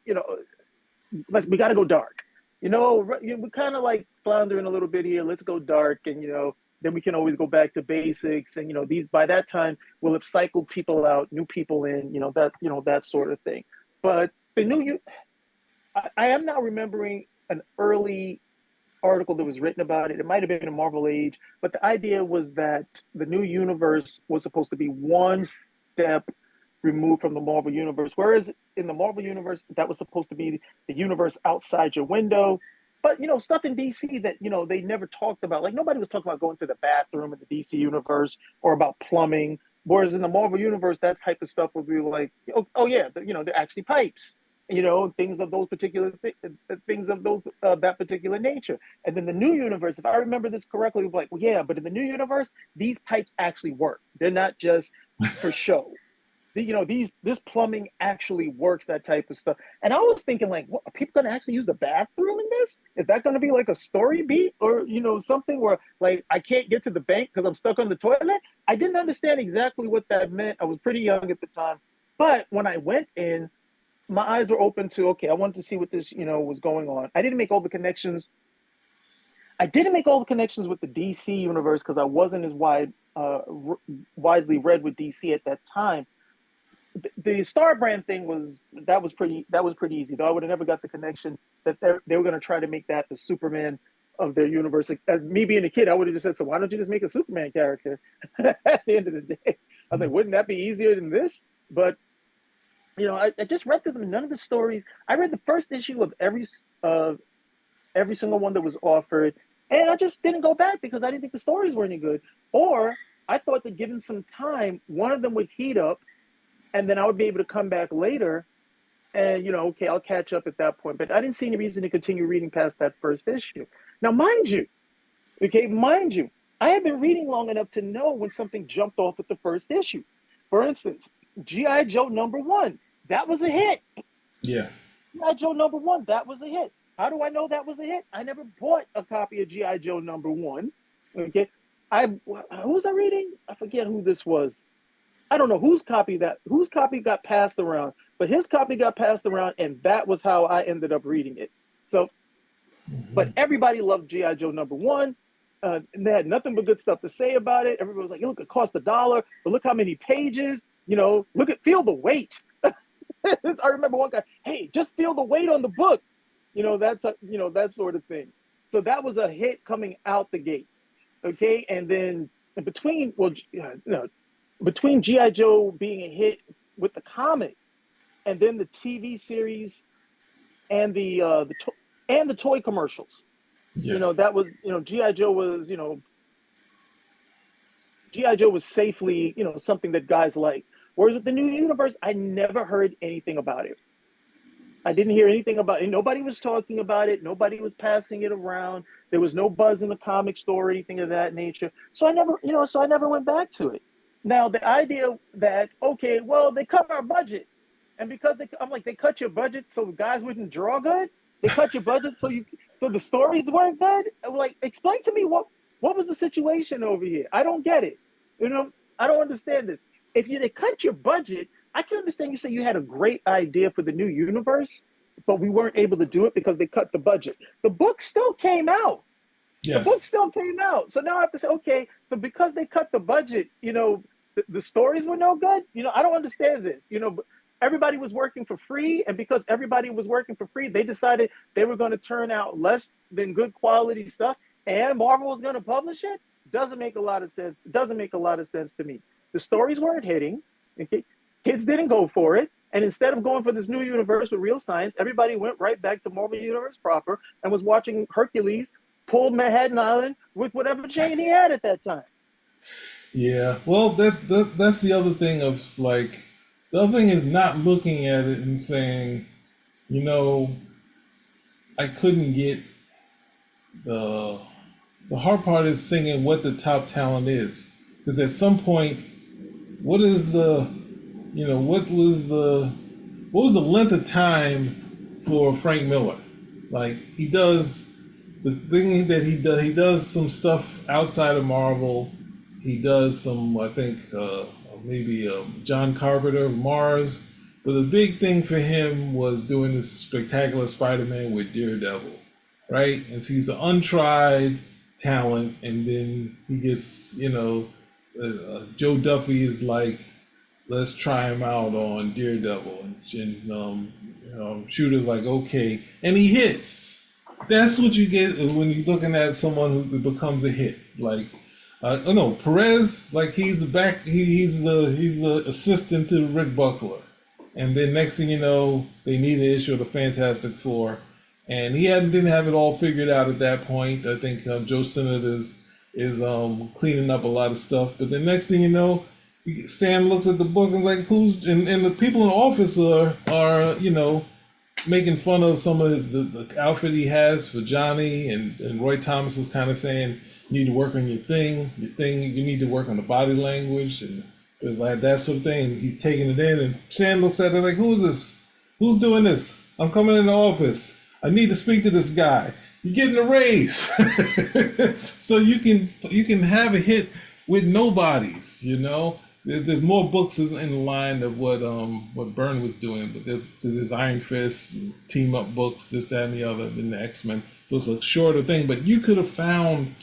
Speaker 2: we got to go dark. We kind of like floundering a little bit here. Let's go dark, and then we can always go back to basics. And these by that time we'll have cycled people out, new people in, that sort of thing. But I am now remembering an early article that was written about it. It might have been in Marvel Age, but the idea was that the new universe was supposed to be one step removed from the Marvel universe, whereas in the Marvel universe that was supposed to be the universe outside your window. But stuff in DC that they never talked about, like nobody was talking about going to the bathroom in the DC universe or about plumbing, whereas in the Marvel universe that type of stuff would be like, oh yeah, they're actually pipes, things of those particular things of those that particular nature. And then the new universe, if I remember this correctly, was like, well, yeah, but in the new universe these pipes actually work, they're not just for show. This plumbing actually works, that type of stuff. And I was thinking, like, what, are people going to actually use the bathroom in this? Is that going to be like a story beat or, something where, like, I can't get to the bank because I'm stuck on the toilet? I didn't understand exactly what that meant. I was pretty young at the time. But when I went in, my eyes were open to, okay, I wanted to see what this, was going on. I didn't make all the connections. I didn't make all the connections with the DC universe because I wasn't as widely read with DC at that time. The Star Brand thing was pretty easy, though I would have never got the connection that they were going to try to make that the Superman of their universe. As me being a kid, I would have just said, so why don't you just make a Superman character? At the end of the day, I was like, wouldn't that be easier than this? But I just read through them. None of the stories. I read the first issue of every single one that was offered, and I just didn't go back because I didn't think the stories were any good, or I thought that given some time, one of them would heat up. And then I would be able to come back later and, okay, I'll catch up at that point. But I didn't see any reason to continue reading past that first issue. Now, mind you, I have been reading long enough to know when something jumped off at the first issue. For instance, G.I. Joe #1, that was a hit.
Speaker 1: Yeah.
Speaker 2: G.I. Joe #1, that was a hit. How do I know that was a hit? I never bought a copy of G.I. Joe #1. Okay. Who was I reading? I forget who this was. I don't know whose copy got passed around, but his copy got passed around, and that was how I ended up reading it. So, but everybody loved G.I. Joe #1. And they had nothing but good stuff to say about it. Everybody was like, look, it cost $1, but look how many pages, feel the weight. I remember one guy, hey, just feel the weight on the book. That sort of thing. So that was a hit coming out the gate. Okay. And then between G.I. Joe being a hit with the comic and then the TV series and the toy commercials, that was, G.I. Joe was safely, something that guys liked. Whereas with the new universe, I never heard anything about it. I didn't hear anything about it. Nobody was talking about it. Nobody was passing it around. There was no buzz in the comic store or anything of that nature. So I never went back to it. Now, the idea that, okay, well, they cut our budget. And because I'm like, they cut your budget so guys wouldn't draw good? They cut your budget so the stories weren't good? Like, explain to me what was the situation over here? I don't get it. I don't understand this. If they cut your budget, I can understand you say you had a great idea for the new universe, but we weren't able to do it because they cut the budget. The book still came out. Yes. The book still came out. So now I have to say, okay, so because they cut the budget, the stories were no good. I don't understand this. everybody was working for free, and because everybody was working for free, they decided they were going to turn out less than good quality stuff, and Marvel was going to publish it. Doesn't make a lot of sense. Doesn't make a lot of sense to me. The stories weren't hitting. Okay? Kids didn't go for it, and instead of going for this new universe with real science, everybody went right back to Marvel Universe proper and was watching Hercules pull Manhattan Island with whatever chain he had at that time.
Speaker 1: Yeah, well, that's the other thing of like, the other thing is not looking at it and saying, you know, I couldn't get the hard part is singing what the top talent is, because at some point, what is the, you know, what was the length of time for Frank Miller? Like, he does the thing that he does some stuff outside of Marvel. He does some, I think, maybe John Carpenter of Mars. But the big thing for him was doing this Spectacular Spider-Man with Daredevil, right? And so he's an untried talent, and then he gets, you know, Joe Duffy is like, let's try him out on Daredevil, and Shooter's like, okay, and he hits. That's what you get when you're looking at someone who becomes a hit. Like, no, Perez, like he's the assistant to Rick Buckler, and then next thing you know, they need an issue of the Fantastic Four, and he didn't have it all figured out at that point. I think Joe Sinnott is cleaning up a lot of stuff, but the next thing you know, Stan looks at the book and is like, and the people in the office are you know, making fun of some of the outfit he has for Johnny, and Roy Thomas is kind of saying, you need to work on your thing, you need to work on the body language, and like that sort of thing. He's taking it in, and Stan looks at it like, who is this? Who's doing this? I'm coming in the office. I need to speak to this guy. You're getting a raise. So you can have a hit with nobodies, you know? There's more books in the line of what Byrne was doing, but there's Iron Fist, team up books, this, that, and the other, than the X-Men. So it's a shorter thing, but you could have found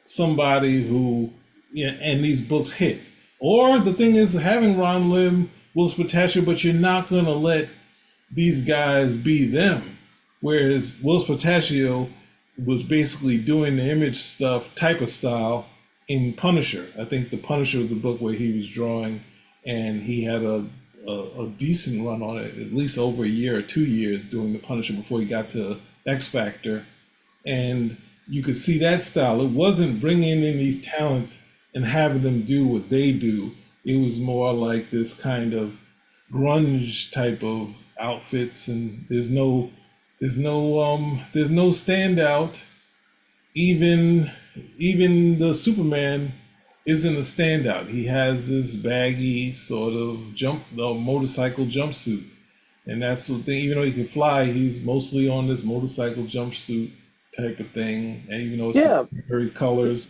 Speaker 1: somebody who, yeah, and these books hit. Or the thing is, having Ron Lim, Will Spataccio, but you're not gonna let these guys be them. Whereas Will Spataccio was basically doing the Image stuff, type of style, in Punisher. I think the Punisher was the book where he was drawing, and he had a decent run on it, at least over a year or 2 years doing the Punisher before he got to X Factor. And you could see that style. It wasn't bringing in these talents and having them do what they do. It was more like this kind of grunge type of outfits, and there's no standout. Even the Superman isn't a standout. He has this baggy sort of motorcycle jumpsuit, and that's the thing. Even though he can fly, he's mostly on this motorcycle jumpsuit type of thing. And even though it's very colors,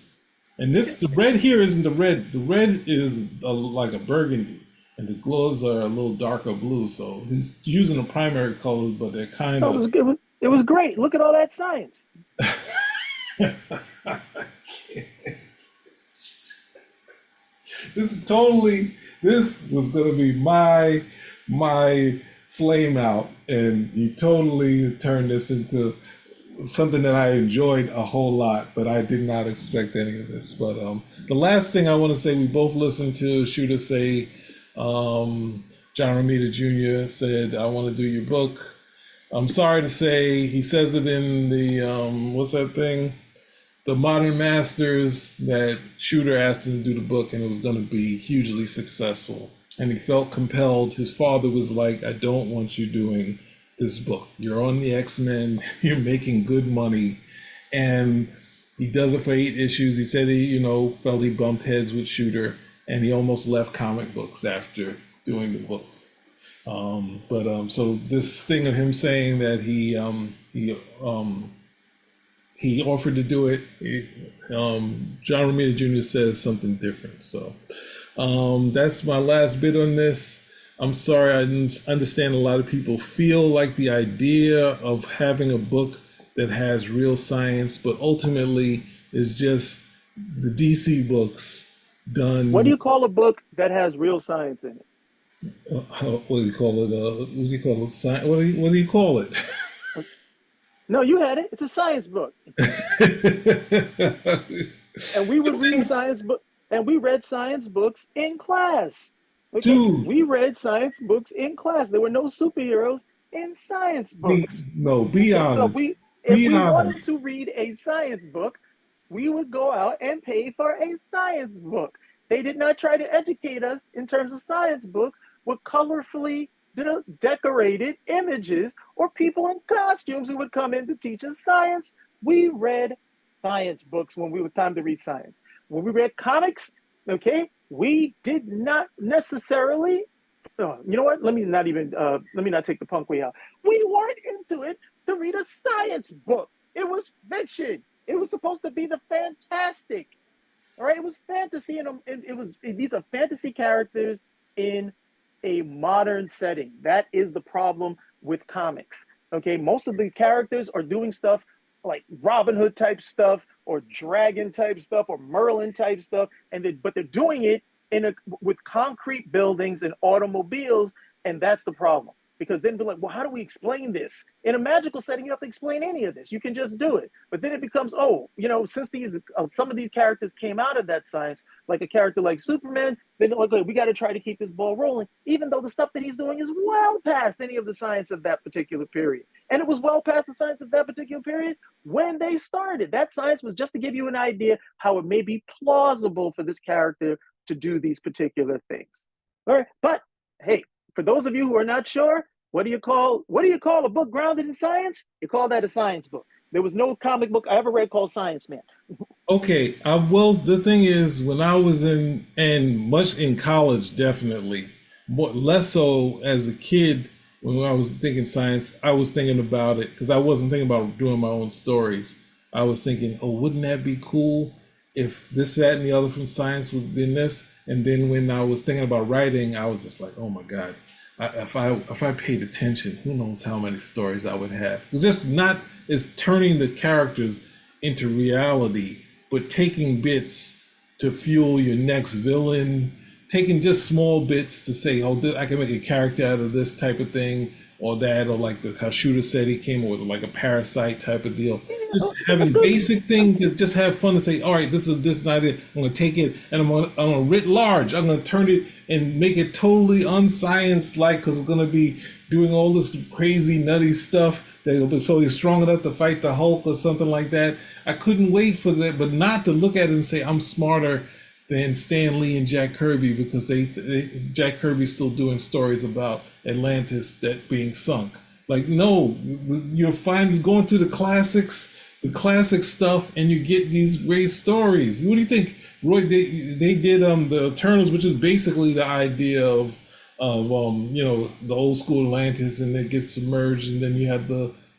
Speaker 1: and the red here isn't the red. The red is like a burgundy, and the gloves are a little darker blue. So he's using the primary colors, but they're kind of.
Speaker 2: It was great. Look at all that science.
Speaker 1: This was going to be my flame out, and you totally turned this into something that I enjoyed a whole lot, but I did not expect any of this. But the last thing I want to say, we both listened to Shooter say, John Romita Jr. said, I want to do your book. I'm sorry to say, he says it in the, what's that thing? The Modern Masters, that Shooter asked him to do the book, and it was going to be hugely successful. And he felt compelled. His father was like, I don't want you doing this book. You're on the X-Men, you're making good money. And he does it for 8 issues. He said he, felt he bumped heads with Shooter, and he almost left comic books after doing the book. So this thing of him saying that he offered to do it, John Romita Jr. says something different. So that's my last bit on this. I'm sorry, I didn't understand a lot of people feel like the idea of having a book that has real science, but ultimately is just the DC books done.
Speaker 2: What do you call a book that has real science in it?
Speaker 1: what do you call it? What do you call it? What do you call it?
Speaker 2: No, you had it. It's a science book. And we would read science book and we read science books in class. Okay?
Speaker 1: Dude,
Speaker 2: We read science books in class. There were no superheroes in science books.
Speaker 1: no, be
Speaker 2: Okay, so
Speaker 1: honest.
Speaker 2: if
Speaker 1: Be
Speaker 2: we
Speaker 1: honest.
Speaker 2: wanted to read a science book, we would go out and pay for a science book. They did not try to educate us in terms of science books with colorfully decorated images or people in costumes who would come in to teach us science. We read science books when we were time to read science. When we read comics, okay, we did not necessarily. You know what? Let me not take the punk way out. We weren't into it to read a science book. It was fiction. It was supposed to be the fantastic. All right, it was fantasy, and these are fantasy characters in a modern setting. That is the problem with comics. Okay, most of the characters are doing stuff like Robin Hood type stuff, or dragon type stuff, or Merlin type stuff, but they're doing it with concrete buildings and automobiles, and that's the problem. Because then be like, well, how do we explain this? In a magical setting, you don't have to explain any of this. You can just do it. But then it becomes, oh, since some of these characters came out of that science, like a character like Superman, then like, we got to try to keep this ball rolling, even though the stuff that he's doing is well past any of the science of that particular period. And it was well past the science of that particular period when they started. That science was just to give you an idea how it may be plausible for this character to do these particular things. All right, but hey, for those of you who are not sure, what do you call a book grounded in science? You call that a science book. There was no comic book I ever read called Science Man.
Speaker 1: Okay, well, the thing is, when I was in college, definitely, more less so as a kid. When I was thinking science, I was thinking about it because I wasn't thinking about doing my own stories. I was thinking, oh, wouldn't that be cool if this, that, and the other from science was in this? And then when I was thinking about writing, I was just like, oh my God, if I paid attention, who knows how many stories I would have. It's just not is turning the characters into reality, but taking bits to fuel your next villain, taking just small bits to say, oh, I can make a character out of this type of thing or that, or like how Shooter said he came with like a parasite type of deal. Just having basic thing to just have fun and say, all right, this is an idea. I'm gonna take it and I'm gonna writ large. I'm gonna turn it and make it totally unscience like because it's gonna be doing all this crazy nutty stuff that'll be so he's strong enough to fight the Hulk or something like that. I couldn't wait for that, but not to look at it and say I'm smarter than Stan Lee and Jack Kirby because Jack Kirby's still doing stories about Atlantis that being sunk. Like, no, you're fine. You're going through the classic stuff, and you get these great stories. What do you think, Roy? They did the Eternals, which is basically the idea of the old school Atlantis, and it gets submerged, and then you have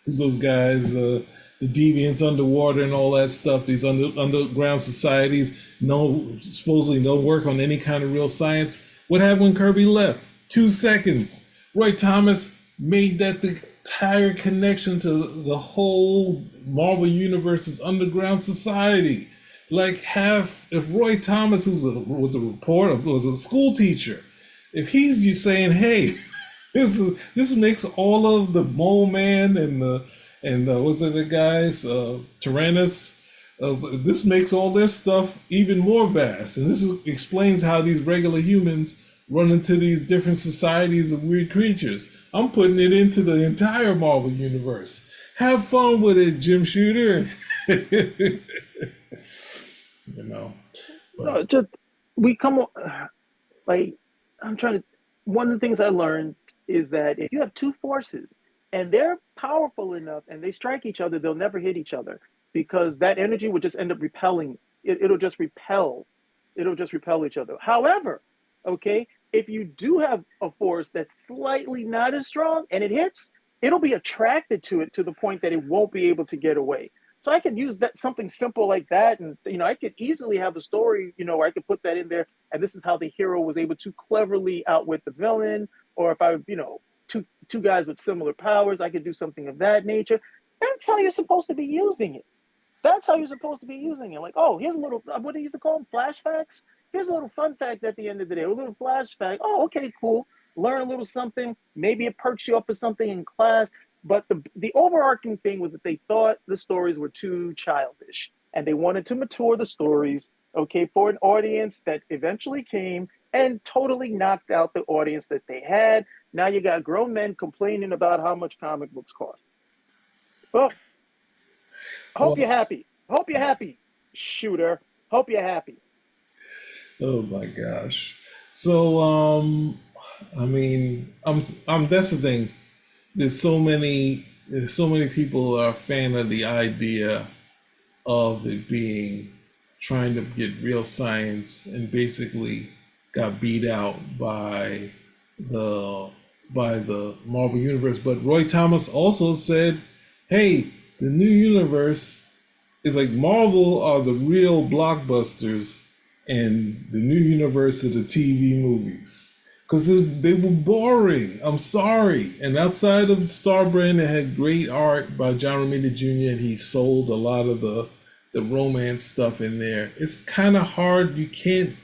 Speaker 1: who's those guys, the deviants underwater and all that stuff. These underground societies, supposedly don't work on any kind of real science. What happened when Kirby left? 2 seconds. Roy Thomas made that the entire connection to the whole Marvel Universe's underground society. Like if Roy Thomas, was a reporter, was a school teacher, if he's you saying, hey, this makes all of the Mole Man and what's the guys, Tyrannus, this makes all this stuff even more vast, and explains how these regular humans run into these different societies of weird creatures. I'm putting it into the entire Marvel universe. Have fun with it, Jim Shooter. you know.
Speaker 2: No, just we come like I'm trying to. One of the things I learned is that if you have two forces and they're powerful enough and they strike each other, they'll never hit each other because that energy would just end up repelling. It'll just repel. It'll just repel each other. However, okay, if you do have a force that's slightly not as strong and it hits, it'll be attracted to it to the point that it won't be able to get away. So I could use that something simple like that, and I could easily have a story, where I could put that in there, and this is how the hero was able to cleverly outwit the villain, or if I, two guys with similar powers, I could do something of that nature. That's how you're supposed to be using it. That's how you're supposed to be using it. Like, oh, here's a little, what do you used to call them, flash facts? Here's a little fun fact at the end of the day, a little flash fact. Oh, okay, cool. learn a little something. Maybe it perks you up for something in class. But the overarching thing was that they thought the stories were too childish, and they wanted to mature the stories, okay, for an audience that eventually came and totally knocked out the audience that they had. Now you got grown men complaining about how much comic books cost. Well, hope you're happy. Hope you're happy, shooter. Hope you're happy.
Speaker 1: Oh my gosh. So, I mean, I'm. That's the thing. There's so many people are a fan of the idea of it being trying to get real science, and basically got beat out the by the Marvel universe. But Roy Thomas also said, "Hey, the new universe is like Marvel are the real blockbusters, and the new universe are the TV movies." Because they were boring. I'm sorry. And outside of Starbrand, it had great art by John Romita Jr., and he sold a lot of the romance stuff in there. It's kind of hard. You can't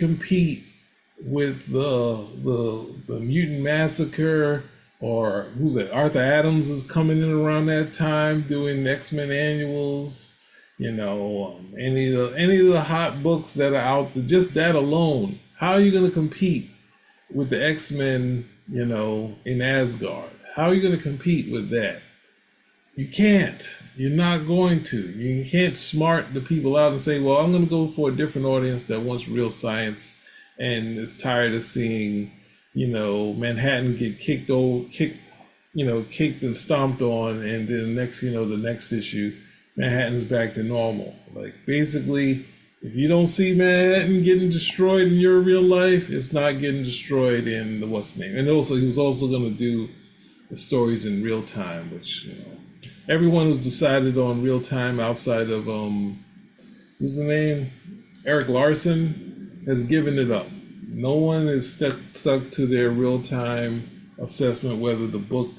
Speaker 1: compete with the Mutant Massacre, or who's that? Arthur Adams is coming in around that time doing X-Men annuals. You know, any of the hot books that are out there, just that alone. How are you going to compete with the X-Men, you know, in Asgard? How are you going to compete with that? You can't. You're not going to. You can't smart the people out and say, well, I'm going to go for a different audience that wants real science and is tired of seeing, you know, Manhattan get kicked and stomped on, and then the next issue, Manhattan's back to normal. Like, basically, if you don't see Manhattan getting destroyed in your real life, it's not getting destroyed in the what's name. And also, he was also going to do the stories in real time, which, you know, everyone who's decided on real time outside of who's the name, Eric Larson, has given it up. No one is stuck to their real time assessment whether the book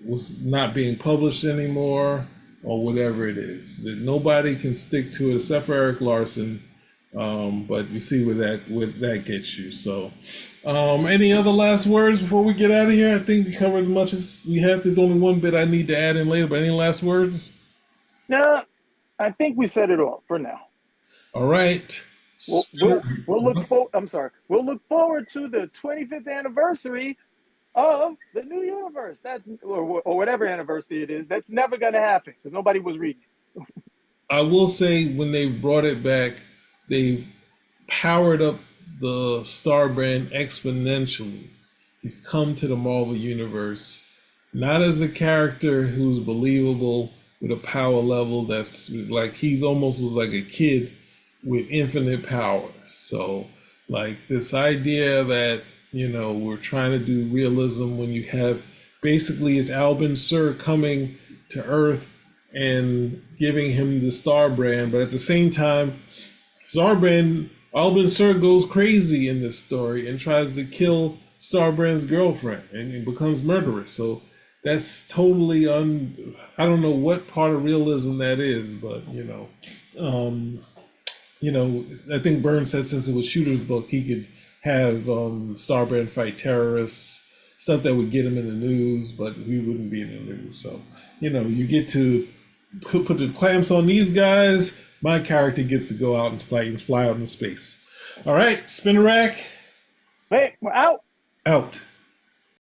Speaker 1: was not being published anymore, or whatever it is. That nobody can stick to it except for Eric Larson. But you see where that gets you. So, any other last words before we get out of here? I think we covered as much as we have. There's only one bit I need to add in later, but any last words?
Speaker 2: No, I think we said it all for now.
Speaker 1: All right.
Speaker 2: We'll look forward. I'm sorry. We'll look forward to the 25th anniversary of the new universe. That's or whatever anniversary it is. That's never going to happen because nobody was reading it.
Speaker 1: I will say, when they brought it back, they've powered up the Star brand exponentially. He's come to the Marvel universe not as a character who's believable with a power level that's like he's almost was like a kid with infinite powers. So, like, this idea that, you know, we're trying to do realism when you have basically it's Albin Sur coming to Earth and giving him the Star brand, but at the same time, Albin Sur goes crazy in this story and tries to kill Starbrand's girlfriend and becomes murderous. So that's totally I don't know what part of realism that is, but I think Byrne said since it was Shooter's book, he could have Starbrand fight terrorists, stuff that would get him in the news, but we wouldn't be in the news. So, you get to put the clamps on these guys. My character gets to go out and fight and fly out into space. All right, spin a rack.
Speaker 2: Hey, we're out.
Speaker 1: Out.